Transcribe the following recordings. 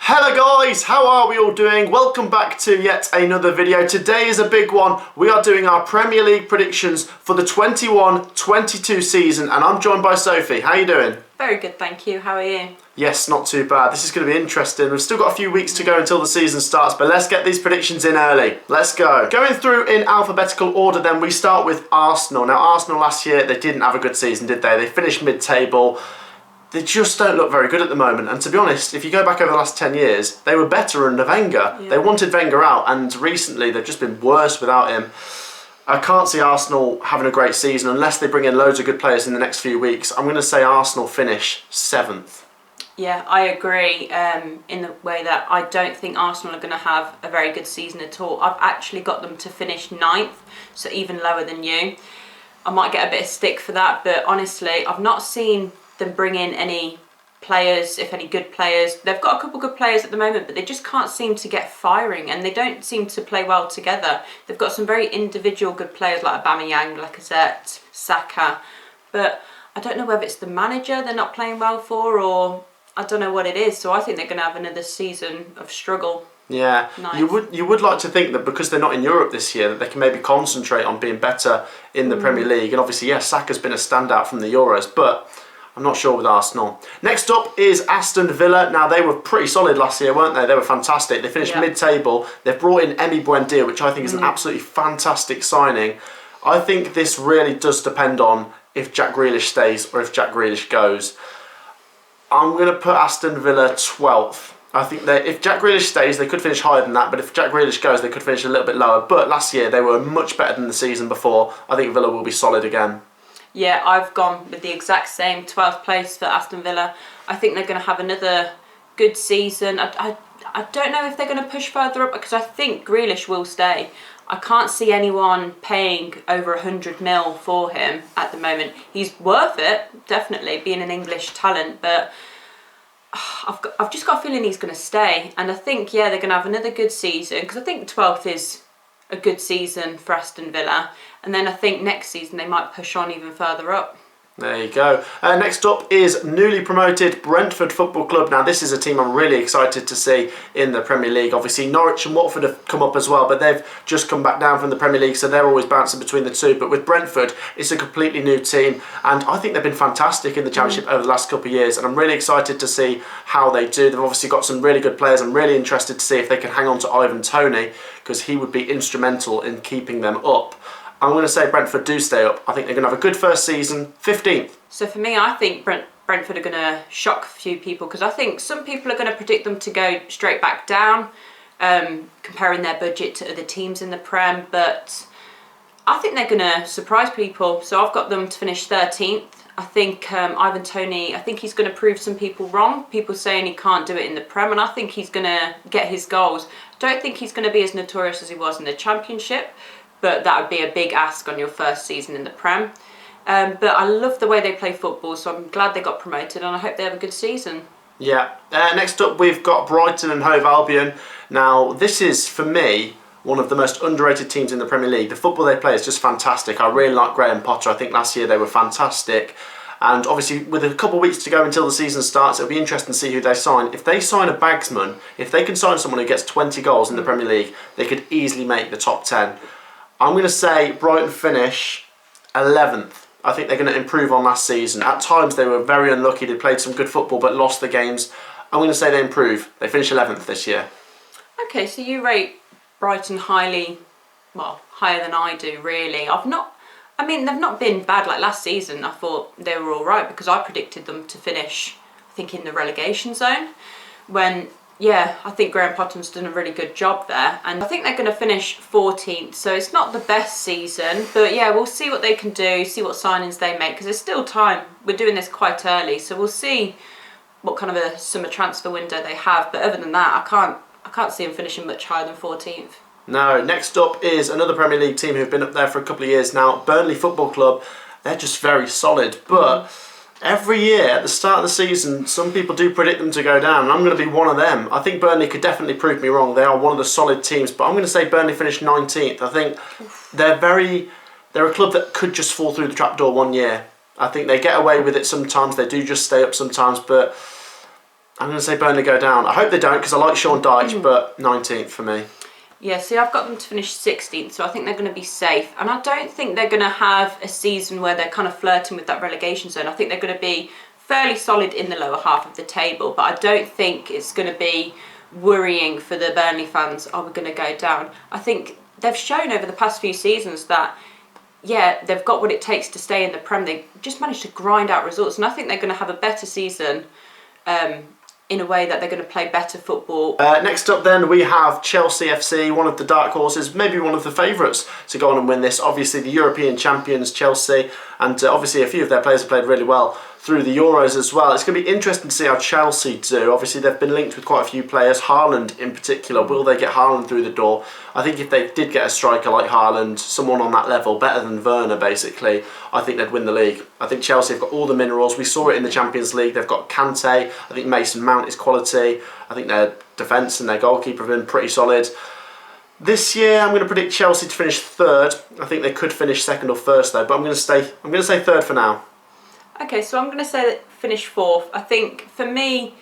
Hello guys, how are we all doing? Welcome back to yet another video. Today is a big one. We are doing our Premier League predictions for the 21-22 season and I'm joined by Sophie. How are you doing? Very good, thank you. How are you? Yes, not too bad. This is going to be interesting. We've still got a few weeks to go until the season starts, but let's get these predictions in early. Let's go. Going through in alphabetical order then, we start with Arsenal. Now Arsenal last year, they didn't have a good season, did they? They finished mid-table. They just don't look very good at the moment, and to be honest, if you go back over the last 10 years, they were better under Wenger. Yeah. They wanted Wenger out, and recently they've just been worse without him. I can't see Arsenal having a great season unless they bring in loads of good players in the next few weeks. I'm going to say Arsenal finish 7th. Yeah, I agree in the way that I don't think Arsenal are going to have a very good season at all. I've actually got them to finish 9th, so even lower than you. I might get a bit of stick for that, but honestly, I've not seen them bring in any players, if any good players. They've got a couple good players at the moment, but they just can't seem to get firing and they don't seem to play well together. They've got some very individual good players like Aubameyang, Lacazette, Saka, but I don't know whether it's the manager they're not playing well for or I don't know what it is. So I think they're going to have another season of struggle. Yeah, you would like to think that because they're not in Europe this year that they can maybe concentrate on being better in the Premier League. And obviously, yes, Saka's been a standout from the Euros, but I'm not sure with Arsenal. Next up is Aston Villa. Now, they were pretty solid last year, weren't they? They were fantastic. They finished mid-table. They've brought in Emi Buendia, which I think is an absolutely fantastic signing. I think this really does depend on if Jack Grealish stays or if Jack Grealish goes. I'm going to put Aston Villa 12th. I think that if Jack Grealish stays, they could finish higher than that, but if Jack Grealish goes, they could finish a little bit lower. But last year, they were much better than the season before. I think Villa will be solid again. Yeah, I've gone with the exact same 12th place for Aston Villa. I think they're going to have another good season. I don't know if they're going to push further up because I think Grealish will stay. I can't see anyone paying over 100 mil for him at the moment. He's worth it, definitely, being an English talent, but I've just got a feeling he's going to stay. And I think, yeah, they're going to have another good season because I think 12th is a good season for Aston Villa. And then I think next season they might push on even further up. There you go. Next up is newly promoted Brentford Football Club. Now this is a team I'm really excited to see in the Premier League. Obviously Norwich and Watford have come up as well, but they've just come back down from the Premier League, so they're always bouncing between the two. But with Brentford, it's a completely new team, and I think they've been fantastic in the Championship over the last couple of years, and I'm really excited to see how they do. They've obviously got some really good players. I'm really interested to see if they can hang on to Ivan Toney, because he would be instrumental in keeping them up. I'm going to say Brentford do stay up. I think they're going to have a good first season, 15th. So for me, I think Brentford are going to shock a few people because I think some people are going to predict them to go straight back down, comparing their budget to other teams in the Prem, but I think they're going to surprise people. So I've got them to finish 13th. I think Ivan Toney, I think he's going to prove some people wrong. People saying he can't do it in the Prem, and I think he's going to get his goals. Don't think he's going to be as notorious as he was in the Championship, but that would be a big ask on your first season in the Prem. But I love the way they play football, so I'm glad they got promoted and I hope they have a good season. Yeah. Next up we've got Brighton and Hove Albion. Now this is, for me, one of the most underrated teams in the Premier League. The football they play is just fantastic. I really like Graham Potter. I think last year they were fantastic. And obviously with a couple of weeks to go until the season starts, it'll be interesting to see who they sign. If they sign a bagsman, if they can sign someone who gets 20 goals in the Premier League, they could easily make the top 10. I'm going to say Brighton finish 11th. I think they're going to improve on last season. At times they were very unlucky. They played some good football but lost the games. I'm going to say they improve. They finish 11th this year. Okay, so you rate Brighton highly, well, higher than I do, really. They've not been bad like last season. I thought they were all right because I predicted them to finish, I think, in the relegation zone when... Yeah, I think Graham Potter's done a really good job there. And I think they're going to finish 14th. So it's not the best season. But yeah, we'll see what they can do, see what signings they make. Because there's still time. We're doing this quite early. So we'll see what kind of a summer transfer window they have. But other than that, I can't see them finishing much higher than 14th. No, next up is another Premier League team who've been up there for a couple of years now. Burnley Football Club. They're just very solid. But... every year at the start of the season, some people do predict them to go down, and I'm going to be one of them. I think Burnley could definitely prove me wrong. They are one of the solid teams, but I'm going to say Burnley finish 19th. I think they're a club that could just fall through the trapdoor one year. I think they get away with it sometimes. They do just stay up sometimes, but I'm going to say Burnley go down. I hope they don't because I like Sean Dyche, but 19th for me. Yeah, see, I've got them to finish 16th, so I think they're going to be safe. And I don't think they're going to have a season where they're kind of flirting with that relegation zone. I think they're going to be fairly solid in the lower half of the table, but I don't think it's going to be worrying for the Burnley fans, are we going to go down? I think they've shown over the past few seasons that, yeah, they've got what it takes to stay in the Prem. They just managed to grind out results, and I think they're going to have a better season in a way that they're going to play better football. Next up then we have Chelsea FC, one of the dark horses, maybe one of the favourites to go on and win this. Obviously the European champions Chelsea, and obviously a few of their players have played really well through the Euros as well. It's going to be interesting to see how Chelsea do. Obviously they've been linked with quite a few players, Haaland in particular. Will they get Haaland through the door? I think if they did get a striker like Haaland, someone on that level, better than Werner basically, I think they'd win the league. I think Chelsea have got all the minerals. We saw it in the Champions League. They've got Kante. I think Mason Mount is quality. I think their defence and their goalkeeper have been pretty solid. This year, I'm going to predict Chelsea to finish third. I think they could finish second or first though, but I'm going to say third for now. Okay, so I'm going to say that finish fourth. I think for me,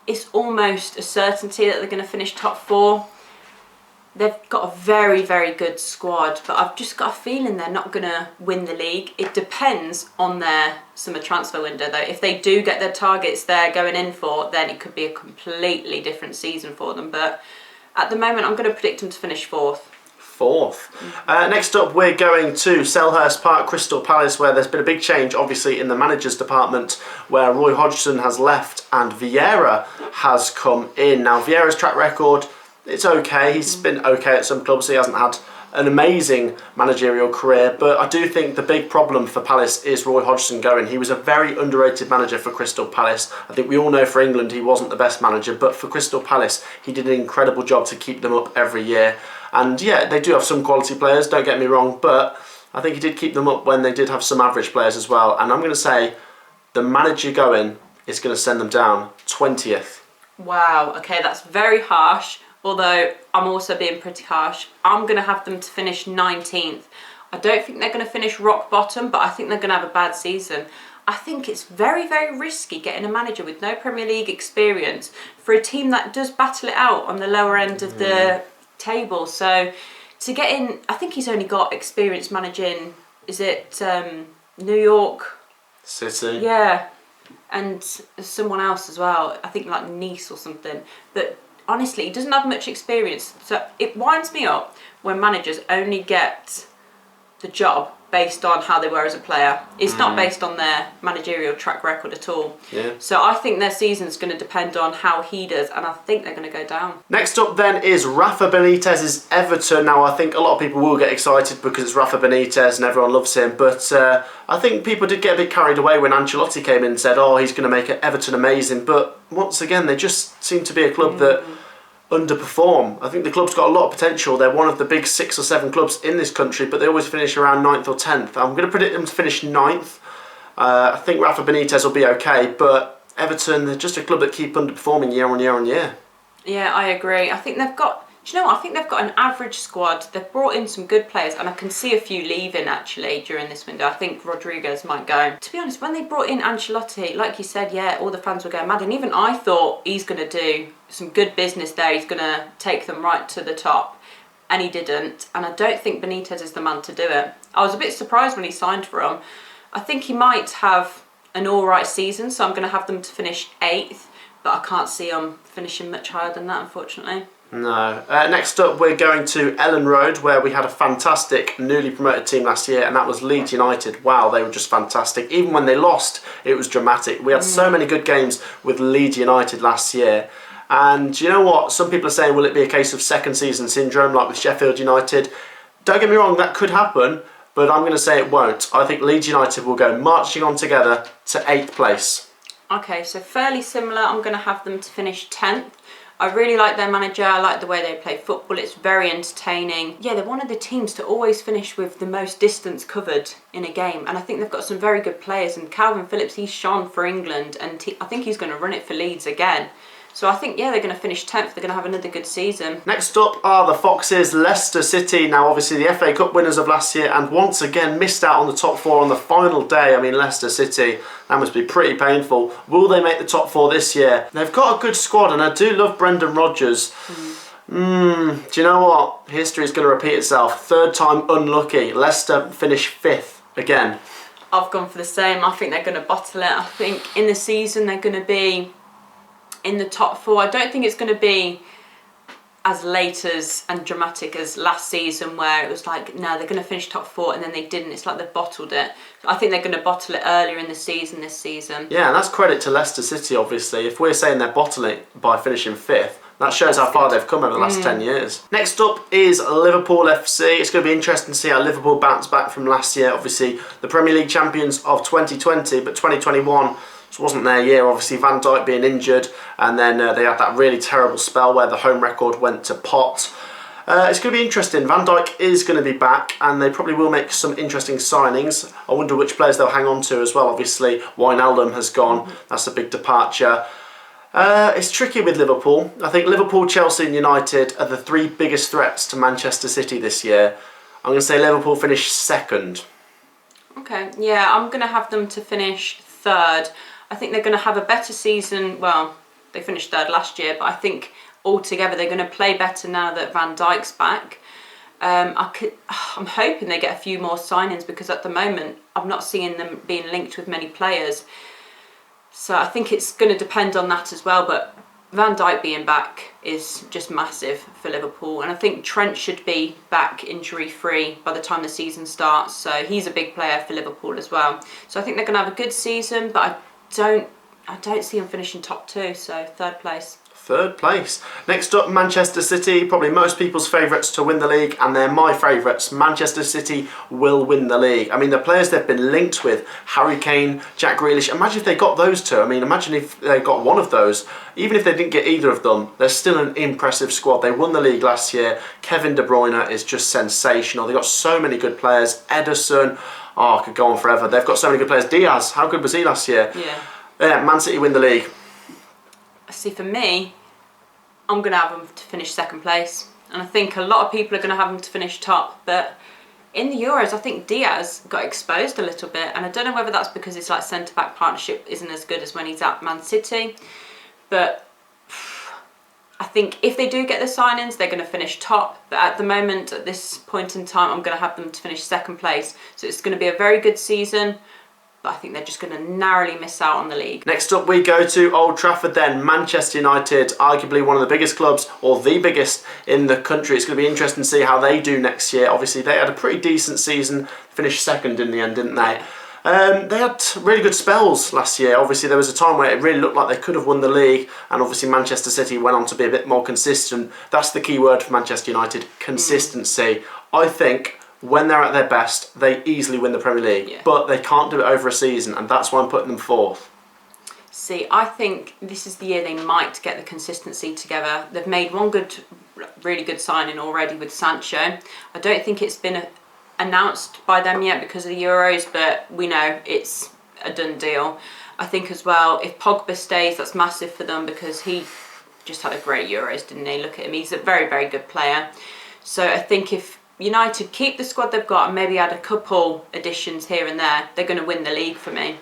it's almost a certainty that they're going to finish top four. They've got a very, very good squad, but I've just got a feeling they're not going to win the league. It depends on their summer transfer window though. If they do get their targets they're going in for, then it could be a completely different season for them. But at the moment, I'm going to predict them to finish fourth. Next up we're going to Selhurst Park, Crystal Palace, where there's been a big change obviously in the managers department, where Roy Hodgson has left and Vieira has come in. Now Vieira's track record, it's okay, he's been okay at some clubs, he hasn't had an amazing managerial career, but I do think the big problem for Palace is Roy Hodgson going. He was a very underrated manager for Crystal Palace. I think we all know for England he wasn't the best manager, but for Crystal Palace he did an incredible job to keep them up every year. And yeah, they do have some quality players, don't get me wrong, but I think he did keep them up when they did have some average players as well. And I'm going to say the manager going is going to send them down 20th. Wow, okay, that's very harsh, although I'm also being pretty harsh. I'm going to have them to finish 19th. I don't think they're going to finish rock bottom, but I think they're going to have a bad season. I think it's very, very risky getting a manager with no Premier League experience for a team that does battle it out on the lower end of the table. So to get in, I think he's only got experience managing, is it New York City? Yeah, and someone else as well, I think like Nice or something. But honestly, he doesn't have much experience, so it winds me up when managers only get the job based on how they were as a player. It's not based on their managerial track record at all. Yeah. So I think their season's going to depend on how he does, and I think they're going to go down. Next up then is Rafa Benitez's Everton. Now I think a lot of people will get excited because it's Rafa Benitez and everyone loves him, but I think people did get a bit carried away when Ancelotti came in and said, oh, he's going to make Everton amazing, but once again they just seem to be a club that underperform. I think the club's got a lot of potential. They're one of the big 6 or 7 clubs in this country, but they always finish around 9th or 10th. I'm going to predict them to finish 9th. I think Rafa Benitez will be okay, but Everton, they're just a club that keep underperforming year on year on year. Yeah, I agree. I think they've got, do you know what? I think they've got an average squad. They've brought in some good players, and I can see a few leaving actually during this window. I think Rodriguez might go. To be honest, when they brought in Ancelotti, like you said, yeah, all the fans were going mad, and even I thought he's going to do some good business there. He's going to take them right to the top, and he didn't. And I don't think Benitez is the man to do it. I was a bit surprised when he signed for him. I think he might have an all right season, so I'm going to have them to finish 8th, but I can't see them finishing much higher than that, unfortunately. No. Next up we're going to Ellen Road, where we had a fantastic newly promoted team last year, and that was Leeds United. Wow, they were just fantastic. Even when they lost, it was dramatic. We had so many good games with Leeds United last year. And you know what? Some people are saying, will it be a case of second season syndrome like with Sheffield United? Don't get me wrong, that could happen, but I'm going to say it won't. I think Leeds United will go marching on together to 8th place. Okay, so fairly similar. I'm going to have them to finish 10th. I really like their manager. I like the way they play football. It's very entertaining. Yeah, they're one of the teams to always finish with the most distance covered in a game. And I think they've got some very good players. And Calvin Phillips, he's shone for England. And I think he's going to run it for Leeds again. So I think, yeah, they're going to finish 10th. They're going to have another good season. Next up are the Foxes, Leicester City. Now, obviously, the FA Cup winners of last year and once again missed out on the top 4 on the final day. I mean, Leicester City, that must be pretty painful. Will they make the top 4 this year? They've got a good squad, and I do love Brendan Rodgers. Do you know what? History is going to repeat itself. Third time unlucky. Leicester finish 5th again. I've gone for the same. I think they're going to bottle it. I think in the season they're going to be in the top 4. I don't think it's going to be as late as and dramatic as last season, where it was like, no, they're going to finish top 4 and then they didn't. It's like they've bottled it. I think they're going to bottle it earlier in the season this season. Yeah, and that's credit to Leicester City, obviously. If we're saying they're bottling it by finishing 5th, that shows how far they've come over the last 10 years. Next up is Liverpool FC. It's going to be interesting to see how Liverpool bounce back from last year. Obviously, the Premier League champions of 2020, but 2021 just wasn't their year. Obviously, Van Dijk being injured, and then they had that really terrible spell where the home record went to pot. It's going to be interesting. Van Dijk is going to be back, and they probably will make some interesting signings. I wonder which players they'll hang on to as well. Obviously, Wijnaldum has gone. That's a big departure. It's tricky with Liverpool. I think Liverpool, Chelsea and United are the 3 biggest threats to Manchester City this year. I'm going to say Liverpool finish 2nd. Okay, yeah, I'm going to have them to finish 3rd. I think they're going to have a better season. Well, they finished 3rd last year, but I think altogether they're going to play better now that Van Dijk's back. I'm hoping they get a few more signings, because at the moment I'm not seeing them being linked with many players. So I think it's going to depend on that as well. But Van Dijk being back is just massive for Liverpool. And I think Trent should be back injury-free by the time the season starts. So he's a big player for Liverpool as well. So I think they're going to have a good season, but I don't see them finishing top 2, so 3rd place. 3rd place. Next up, Manchester City, probably most people's favourites to win the league, and they're my favourites. Manchester City will win the league. I mean, the players they've been linked with, Harry Kane, Jack Grealish, imagine if they got those 2. I mean, imagine if they got one of those. Even if they didn't get either of them, they're still an impressive squad. They won the league last year. Kevin De Bruyne is just sensational. They've got so many good players. Ederson, I could go on forever. They've got so many good players. Diaz, how good was he last year? Yeah, Man City win the league. See, for me, I'm going to have them to finish 2nd place. And I think a lot of people are going to have them to finish top. But in the Euros, I think Diaz got exposed a little bit. And I don't know whether that's because his like centre-back partnership isn't as good as when he's at Man City. But I think if they do get the signings, they're going to finish top. But at the moment, at this point in time, I'm going to have them to finish 2nd place. So it's going to be a very good season. But I think they're just going to narrowly miss out on the league. Next up we go to Old Trafford then. Manchester United, arguably one of the biggest clubs, or the biggest in the country. It's going to be interesting to see how they do next year. Obviously they had a pretty decent season, finished 2nd in the end, didn't they? They had really good spells last year. Obviously there was a time where it really looked like they could have won the league, and obviously Manchester City went on to be a bit more consistent. That's the key word for Manchester United, consistency. I think when they're at their best, they easily win the Premier League, but they can't do it over a season, and that's why I'm putting them 4th. See, I think this is the year they might get the consistency together. They've made one really good signing already with Sancho. I don't think it's been announced by them yet because of the Euros, but we know it's a done deal. I think as well, if Pogba stays, that's massive for them, because he just had a great Euros, didn't he? Look at him, he's a very, very good player. So I think if United keep the squad they've got and maybe add a couple additions here and there, they're going to win the league for me.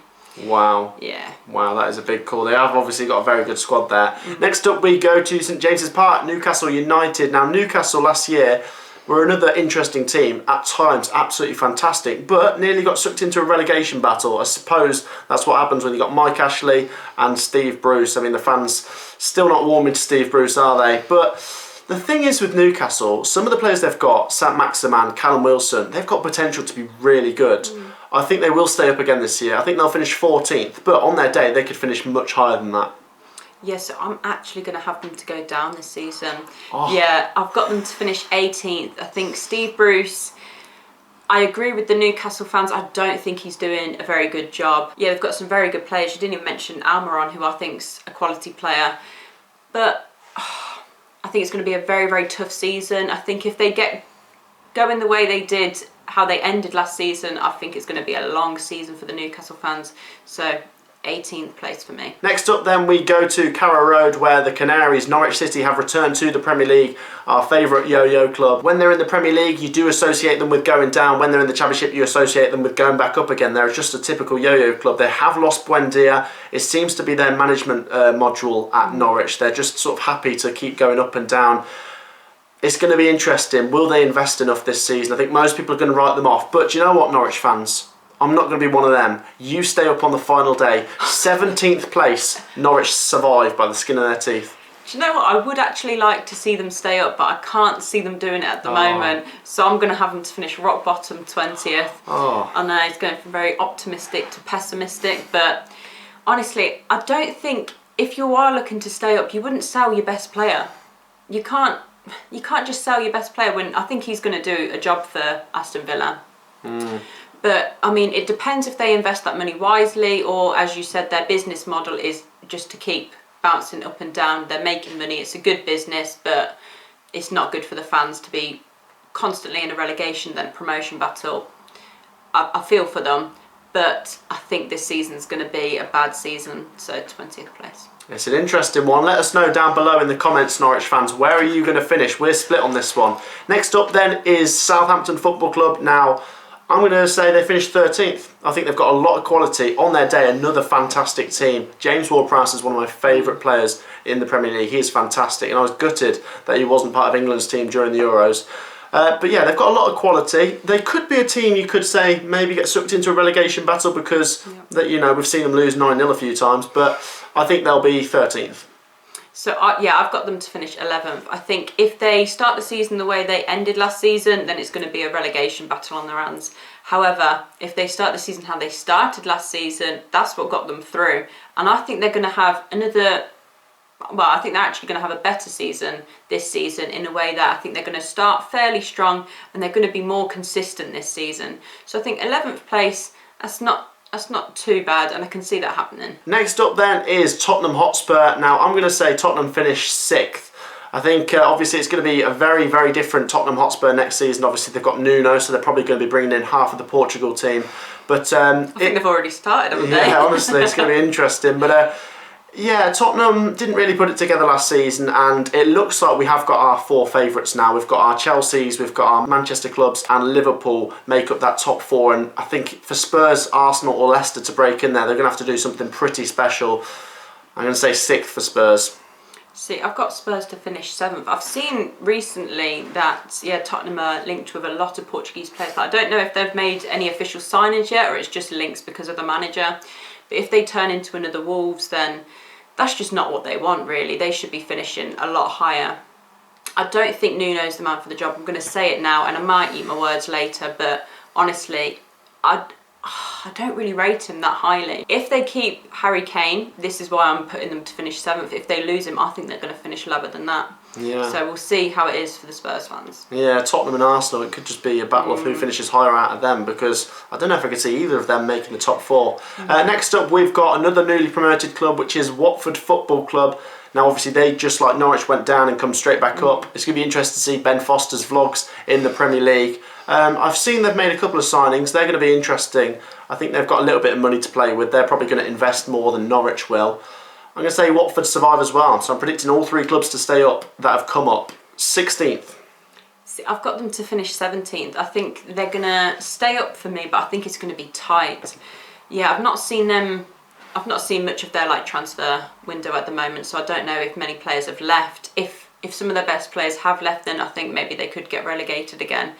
Wow. Yeah. Wow, that is a big call. They have obviously got a very good squad there. Next up we go to St James's Park, Newcastle United. Now Newcastle last year were another interesting team, at times absolutely fantastic, but nearly got sucked into a relegation battle. I suppose that's what happens when you got Mike Ashley and Steve Bruce. I mean, the fans still not warming to Steve Bruce, are they? But the thing is with Newcastle, some of the players they've got, Saint-Maximin, Callum Wilson, they've got potential to be really good. I think they will stay up again this year. I think they'll finish 14th, but on their day they could finish much higher than that. Yes, I'm actually going to have them to go down this season. Yeah, I've got them to finish 18th. I think Steve Bruce, I agree with the Newcastle fans. I don't think he's doing a very good job. Yeah, they've got some very good players. You didn't even mention Almiron, who I think's a quality player. But I think it's going to be a very, very tough season. I think if they get going the way they did, how they ended last season, I think it's going to be a long season for the Newcastle fans. So 18th place for me. Next up then we go to Carrow Road, where the Canaries, Norwich City, have returned to the Premier League, our favourite yo-yo club. When they're in the Premier League you do associate them with going down. When they're in the Championship you associate them with going back up again. They're just a typical yo-yo club. They have lost Buendia. It seems to be their management module at Norwich. They're just sort of happy to keep going up and down. It's going to be interesting. Will they invest enough this season? I think most people are going to write them off. But do you know what, Norwich fans? I'm not going to be one of them. You stay up on the final day. 17th place, Norwich survive by the skin of their teeth. Do you know what? I would actually like to see them stay up, but I can't see them doing it at the moment. So I'm going to have them to finish rock bottom 20th. I know it's going from very optimistic to pessimistic, but honestly, I don't think if you are looking to stay up, you wouldn't sell your best player. You can't just sell your best player when I think he's going to do a job for Aston Villa. But, I mean, it depends if they invest that money wisely or, as you said, their business model is just to keep bouncing up and down. They're making money. It's a good business, but it's not good for the fans to be constantly in a relegation then promotion battle. I feel for them, but I think this season's going to be a bad season, so 20th place. It's an interesting one. Let us know down below in the comments, Norwich fans, where are you going to finish? We're split on this one. Next up then is Southampton Football Club. Now, I'm going to say they finished 13th. I think they've got a lot of quality. On their day, another fantastic team. James Ward-Prowse is one of my favourite players in the Premier League. He is fantastic, and I was gutted that he wasn't part of England's team during the Euros. But yeah, they've got a lot of quality. They could be a team you could say maybe get sucked into a relegation battle because that we've seen them lose 9-0 a few times, but I think they'll be 13th. So, yeah, I've got them to finish 11th. I think if they start the season the way they ended last season, then it's going to be a relegation battle on their hands. However, if they start the season how they started last season, that's what got them through. And I think they're going to have I think they're actually going to have a better season this season in a way that I think they're going to start fairly strong and they're going to be more consistent this season. So I think 11th place, that's not too bad, and I can see that happening. Next up then is Tottenham Hotspur. Now I'm going to say Tottenham finish 6th. I think obviously it's going to be a very, very different Tottenham Hotspur next season. Obviously they've got Nuno, so they're probably going to be bringing in half of the Portugal team. But I think they've already started, haven't they? Yeah, honestly, it's going to be interesting. But yeah, Tottenham didn't really put it together last season, and it looks like we have got our 4 favourites now. We've got our Chelseas, we've got our Manchester clubs, and Liverpool make up that top 4. And I think for Spurs, Arsenal or Leicester to break in there, they're going to have to do something pretty special. I'm going to say 6th for Spurs. See, I've got Spurs to finish 7th. I've seen recently that, Tottenham are linked with a lot of Portuguese players. But I don't know if they've made any official signings yet or it's just links because of the manager. But if they turn into another Wolves, then that's just not what they want, really. They should be finishing a lot higher. I don't think Nuno's the man for the job. I'm going to say it now, and I might eat my words later, but honestly, I don't really rate him that highly. If they keep Harry Kane, this is why I'm putting them to finish 7th. If they lose him, I think they're going to finish lower than that. Yeah. So we'll see how it is for the Spurs fans. Yeah, Tottenham and Arsenal, it could just be a battle of who finishes higher out of them, because I don't know if I could see either of them making the top 4. Next up, we've got another newly promoted club, which is Watford Football Club. Now, obviously, they, just like Norwich, went down and come straight back up. It's going to be interesting to see Ben Foster's vlogs in the Premier League. I've seen they've made a couple of signings. They're going to be interesting. I think they've got a little bit of money to play with. They're probably going to invest more than Norwich will. I'm going to say Watford survive as well. So I'm predicting all 3 clubs to stay up that have come up. 16th. See, I've got them to finish 17th. I think they're going to stay up for me, but I think it's going to be tight. Yeah, I've not seen much of their transfer window at the moment, so I don't know if many players have left. If some of their best players have left, then I think maybe they could get relegated again.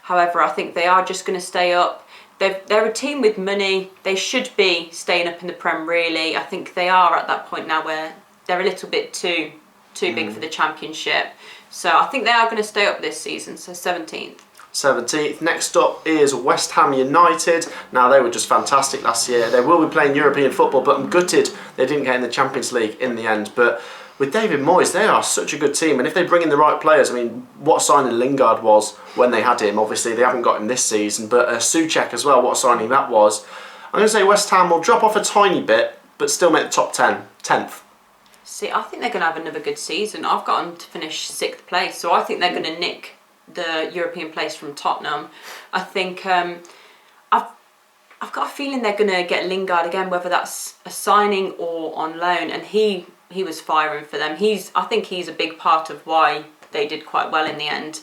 However, I think they are just going to stay up. They're a team with money. They should be staying up in the Prem, really. I think they are at that point now where they're a little bit too big for the Championship. So I think they are going to stay up this season, so 17th. 17th. Next up is West Ham United. Now, they were just fantastic last year. They will be playing European football, but I'm gutted they didn't get in the Champions League in the end. But with David Moyes, they are such a good team, and if they bring in the right players, I mean, what a signing Lingard was when they had him. Obviously, they haven't got him this season, but Souček as well, what a signing that was. I'm going to say West Ham will drop off a tiny bit, but still make the top 10, 10th. See, I think they're going to have another good season. I've got them to finish 6th place, so I think they're going to nick the European place from Tottenham. I think I I've got a feeling they're going to get Lingard again, whether that's a signing or on loan. And he was firing for them. I think he's a big part of why they did quite well in the end.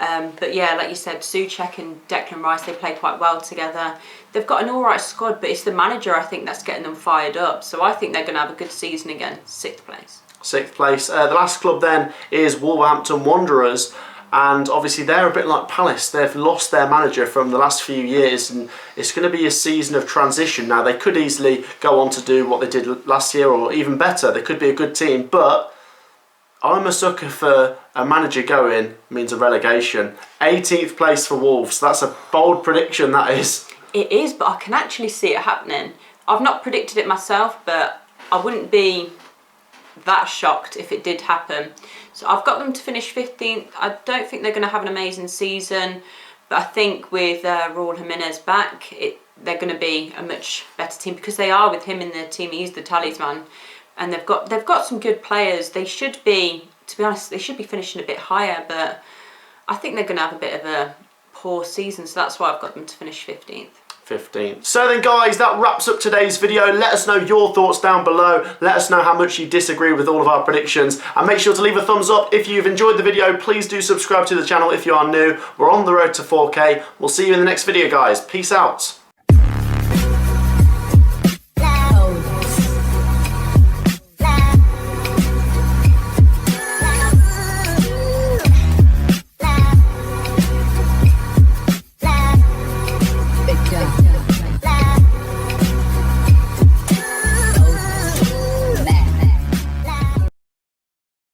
But yeah, like you said, Souček and Declan Rice, they play quite well together. They've got an all right squad, but it's the manager, I think, that's getting them fired up. So I think they're going to have a good season again. 6th place. 6th place. The last club then is Wolverhampton Wanderers. And obviously they're a bit like Palace. They've lost their manager from the last few years, and it's going to be a season of transition. Now, they could easily go on to do what they did last year, or even better. They could be a good team, but I'm a sucker for a manager going means a relegation. 18th place for Wolves. That's a bold prediction, that is. It is, but I can actually see it happening. I've not predicted it myself, but I wouldn't be that shocked if it did happen. So I've got them to finish 15th. I don't think they're going to have an amazing season, but I think with Raul Jimenez back, they're going to be a much better team, because they are with him in their team. He's the talisman, and they've got some good players. They should be, to be honest, they should be finishing a bit higher, but I think they're going to have a bit of a poor season, so that's why I've got them to finish 15th. 15th. So then guys, that wraps up today's video. Let us know your thoughts down below. Let us know how much you disagree with all of our predictions, and make sure to leave a thumbs up if you've enjoyed the video. Please do subscribe to the channel if you are new. We're on the road to 4K. We'll see you in the next video, guys. Peace out.